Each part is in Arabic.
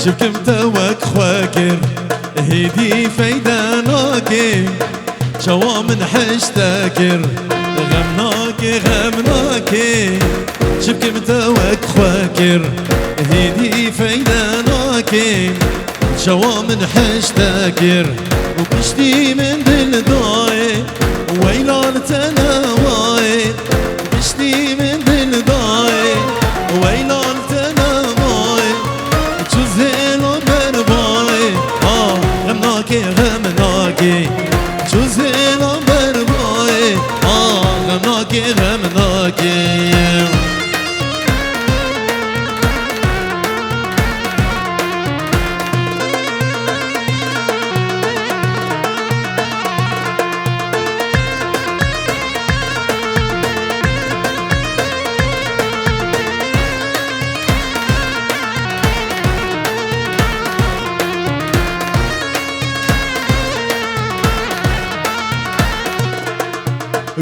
شبكم توك خواكر هيدي فايدة ناكي شوا من حشتاكر غمناكي شبكم توك خواكر هيدي فايدة ناكي شوا من حشتاكر وبشتي من دل ضاي ويلان تناواي بشتي من دل ضاي ويلان تناواي جزهل وبرباي غمناكي جزهل وبرباي غمناكي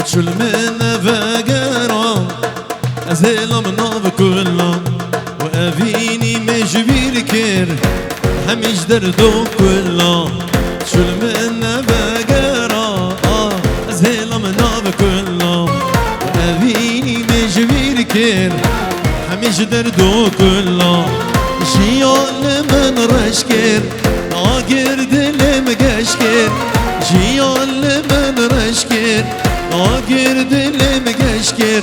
شل من فقرا أزيل من نوف كلها وأفيني مجبير كير هميش دردو كلها شل من فقرا أزيل من نوف كلها وأفيني مجبير كير هميش دردو كلها جيال من رشكر ناقر دل مقشكر جيال من رشكر ناقر دل مقشكر